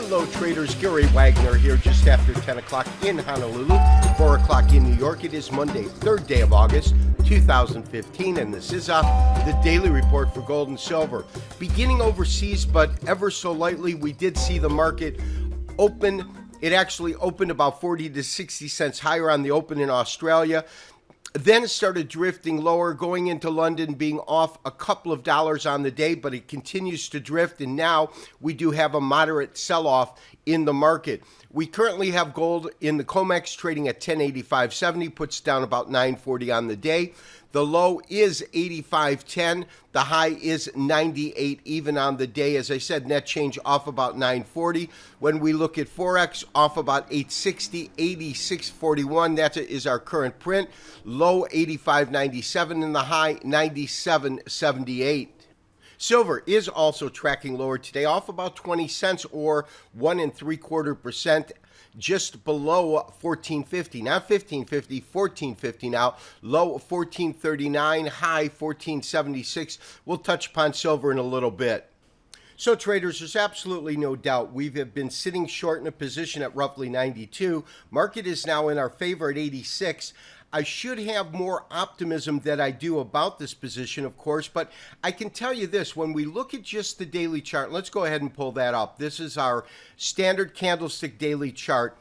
Hello traders, Gary Wagner here just after 10 o'clock in Honolulu, 4 o'clock in New York. It is Monday, 3rd day of August, 2015, and this is the daily report for gold and silver. Beginning overseas, but ever so lightly, we did see the market open. It actually opened about 40 to 60 cents higher on the open in Australia. Then it started drifting lower, going into London, being off a couple of dollars on the day, but it continues to drift, and now we do have a moderate sell-off in the market. We currently have gold in the COMEX trading at 1085.70, puts down about 940 on the day. The low is 85.10. The high is 98 even on the day. As I said, net change off about 940. When we look at Forex, off about 860, 86.41. That is our current print. Low 85.97 and the high 97.78. Silver is also tracking lower today, off about 20 cents or 1 3/4%, just below 14.50. Not 15.50, 14.50 now. Low 14.39, high 14.76. We'll touch upon silver in a little bit. So traders, there's absolutely no doubt we have been sitting short in a position at roughly 92. Market is now in our favor at 86. I should have more optimism than I do about this position, of course, but I can tell you this, when we look at just the daily chart, let's go ahead and pull that up. This is our standard candlestick daily chart.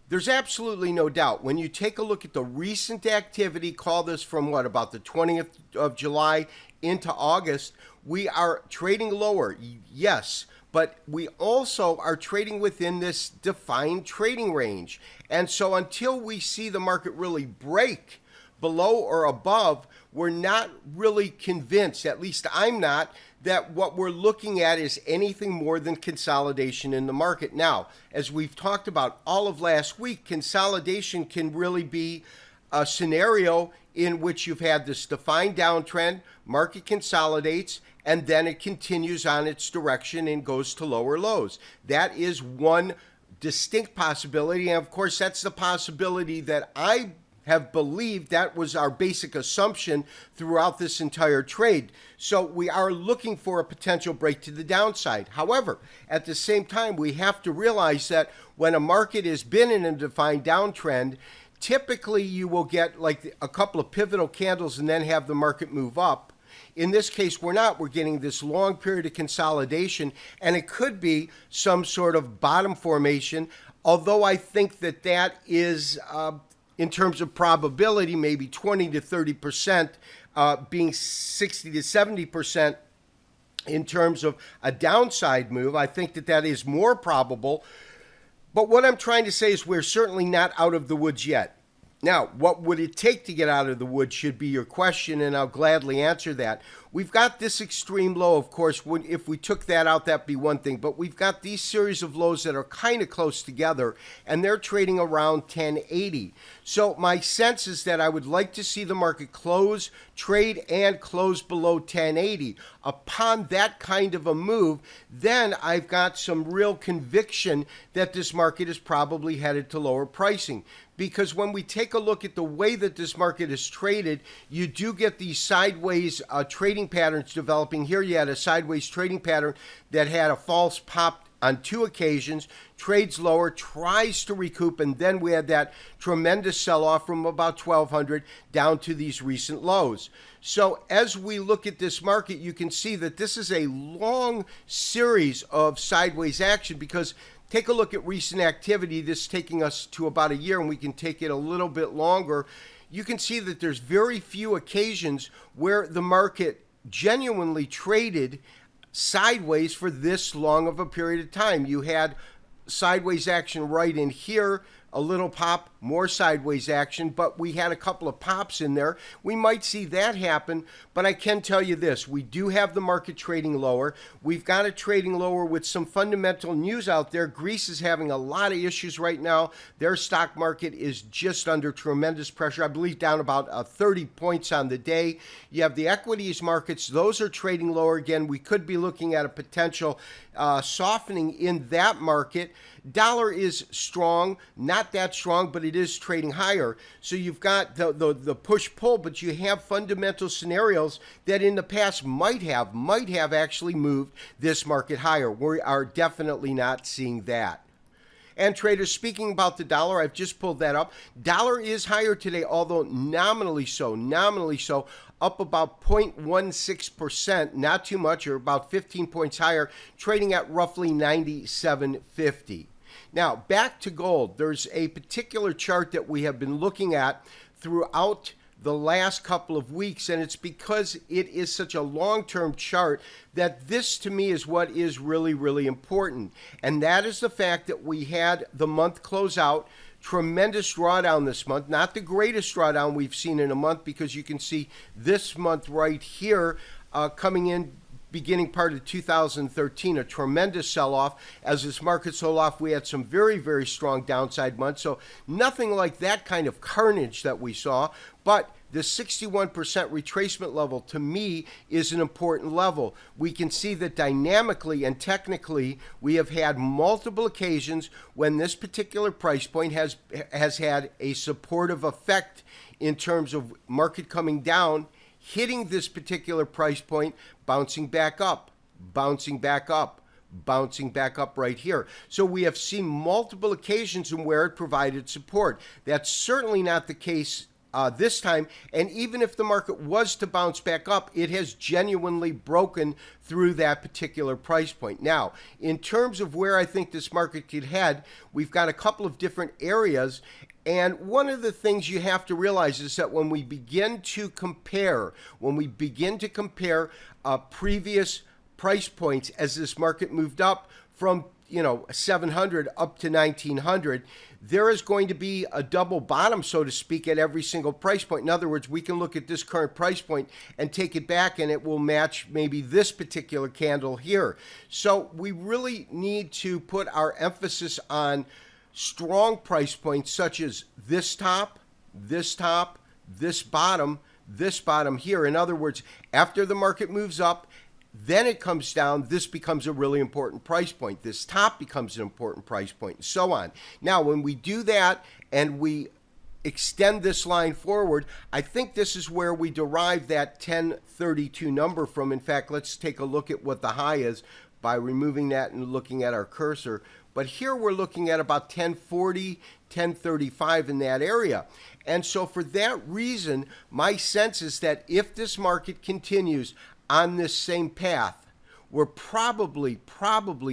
There's absolutely no doubt. When you take a look at the recent activity, call this from what, about the 20th of July into August, we are trading lower, yes, but we also are trading within this defined trading range. And so until we see the market really break below or above, we're not really convinced, at least I'm not, that what we're looking at is anything more than consolidation in the market. Now, as we've talked about all of last week, consolidation can really be a scenario in which you've had this defined downtrend, market consolidates, and then it continues on its direction and goes to lower lows. That is one distinct possibility, and of course that's the possibility that I have believed. That was our basic assumption throughout this entire trade. So we are looking for a potential break to the downside. However, at the same time, we have to realize that when a market has been in a defined downtrend, typically you will get like a couple of pivotal candles and then have the market move up. In this case, we're not. We're getting this long period of consolidation, and it could be some sort of bottom formation, although I think that that is, in terms of probability, maybe 20 to 30%, being 60 to 70% in terms of a downside move. I think that that is more probable. But what I'm trying to say is we're certainly not out of the woods yet. Now, what would it take to get out of the woods should be your question, and I'll gladly answer that. We've got this extreme low, of course. If we took that out, that'd be one thing. But we've got these series of lows that are kind of close together, and they're trading around 1080. So my sense is that I would like to see the market close, trade, and close below 1080. Upon that kind of a move, then I've got some real conviction that this market is probably headed to lower pricing. Because when we take a look at the way that this market is traded, you do get these sideways trading patterns developing. Here you had a sideways trading pattern that had a false pop on 2 occasions, trades lower, tries to recoup, and then we had that tremendous sell-off from about 1200 down to these recent lows. So as we look at this market, you can see that this is a long series of sideways action, because take a look at recent activity. This is taking us to about a year, and we can take it a little bit longer. You can see that there's very few occasions where the market genuinely traded sideways for this long of a period of time. You had sideways action right in here, a little pop, more sideways action, but we had a couple of pops in there. We might see that happen, but I can tell you this, we do have the market trading lower. We've got it trading lower with some fundamental news out there. Greece is having a lot of issues right now. Their stock market is just under tremendous pressure, I believe down about 30 points on the day. You have the equities markets, those are trading lower again. We could be looking at a potential softening in that market. Dollar is strong, not that strong, but it is trading higher. So you've got the push-pull, but you have fundamental scenarios that in the past might have actually moved this market higher. We are definitely not seeing that. And traders, speaking about the dollar, I've just pulled that up. Dollar is higher today, although nominally so, up about 0.16%, not too much, or about 15 points higher, trading at roughly 97.50. Now, back to gold. There's a particular chart that we have been looking at throughout the last couple of weeks, and it's because it is such a long-term chart that this to me is what is really, really important. And that is the fact that we had the month close out, tremendous drawdown this month, not the greatest drawdown we've seen in a month, because you can see this month right here coming in beginning part of 2013, a tremendous sell-off. As this market sold off, we had some very, very strong downside months. So nothing like that kind of carnage that we saw. But the 61% retracement level, to me, is an important level. We can see that dynamically and technically, we have had multiple occasions when this particular price point has had a supportive effect in terms of market coming down, hitting this particular price point, bouncing back up, bouncing back up, bouncing back up right here. So we have seen multiple occasions in where it provided support. That's certainly not the case this time, and even if the market was to bounce back up, it has genuinely broken through that particular price point. Now, in terms of where I think this market could head, we've got a couple of different areas, and one of the things you have to realize is that when we begin to compare previous price points as this market moved up from 700 up to 1900, there is going to be a double bottom, so to speak, at every single price point. In other words, we can look at this current price point and take it back, and it will match maybe this particular candle here. So we really need to put our emphasis on strong price points such as this top, this top, this bottom here. In other words, after the market moves up, then it comes down, this becomes a really important price point. This top becomes an important price point, and so on. Now, when we do that and we extend this line forward, I think this is where we derive that 1032 number from. In fact, let's take a look at what the high is by removing that and looking at our cursor. But here we're looking at about 1040, 1035 in that area. And so for that reason, my sense is that if this market continues on this same path, we're probably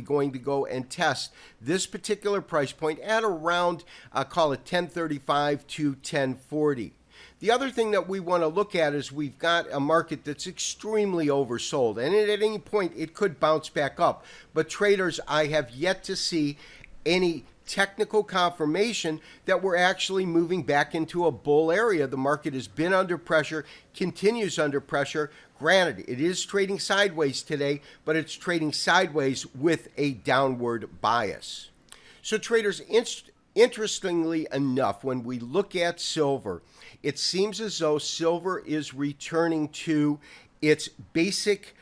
going to go and test this particular price point at around, call it 1035 to 1040. The other thing that we want to look at is we've got a market that's extremely oversold, and at any point it could bounce back up. But traders, I have yet to see any technical confirmation that we're actually moving back into a bull area. The market has been under pressure, continues under pressure. Granted, it is trading sideways today, but it's trading sideways with a downward bias. So traders, interestingly enough, when we look at silver, it seems as though silver is returning to its basic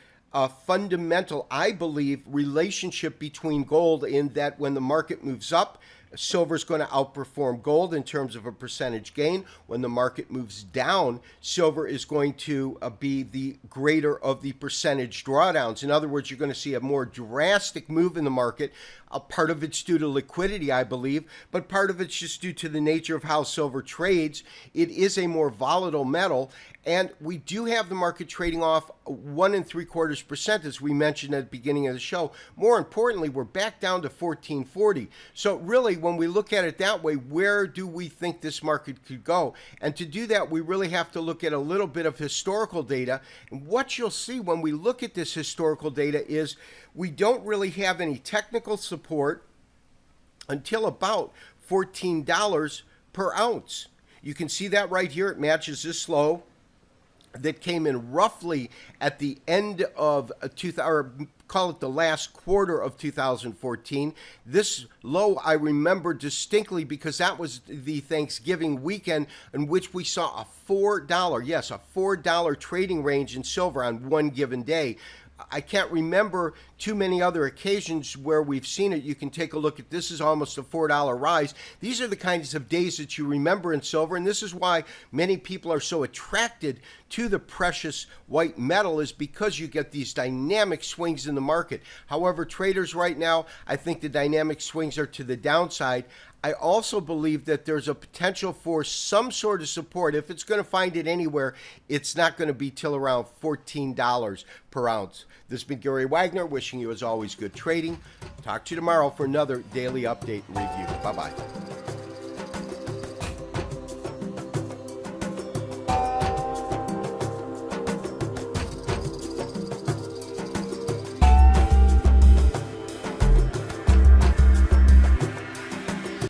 fundamental, I believe, relationship between gold, in that when the market moves up, silver is going to outperform gold in terms of a percentage gain. When the market moves down, silver is going to be the greater of the percentage drawdowns. In other words, you're going to see a more drastic move in the market. A part of it's due to liquidity, I believe, but part of it's just due to the nature of how silver trades. It is a more volatile metal, and we do have the market trading off 1 3/4%, as we mentioned at the beginning of the show. More importantly, we're back down to 1440. So really, when we look at it that way, where do we think this market could go? And to do that, we really have to look at a little bit of historical data. And what you'll see when we look at this historical data is we don't really have any technical support until about $14 per ounce. You can see that right here. It matches this low that came in roughly at the end of call it the last quarter of 2014. This low I remember distinctly because that was the Thanksgiving weekend in which we saw a $4, yes, a $4 trading range in silver on one given day. I can't remember too many other occasions where we've seen it. You can take a look at this is almost a $4 rise. These are the kinds of days that you remember in silver, and this is why many people are so attracted to the precious white metal, is because you get these dynamic swings in the market. However, traders right now, I think the dynamic swings are to the downside. I also believe that there's a potential for some sort of support. If it's going to find it anywhere, it's not going to be till around $14 per ounce. This has been Gary Wagner, wishing you, as always, good trading. Talk to you tomorrow for another daily update and review. Bye-bye.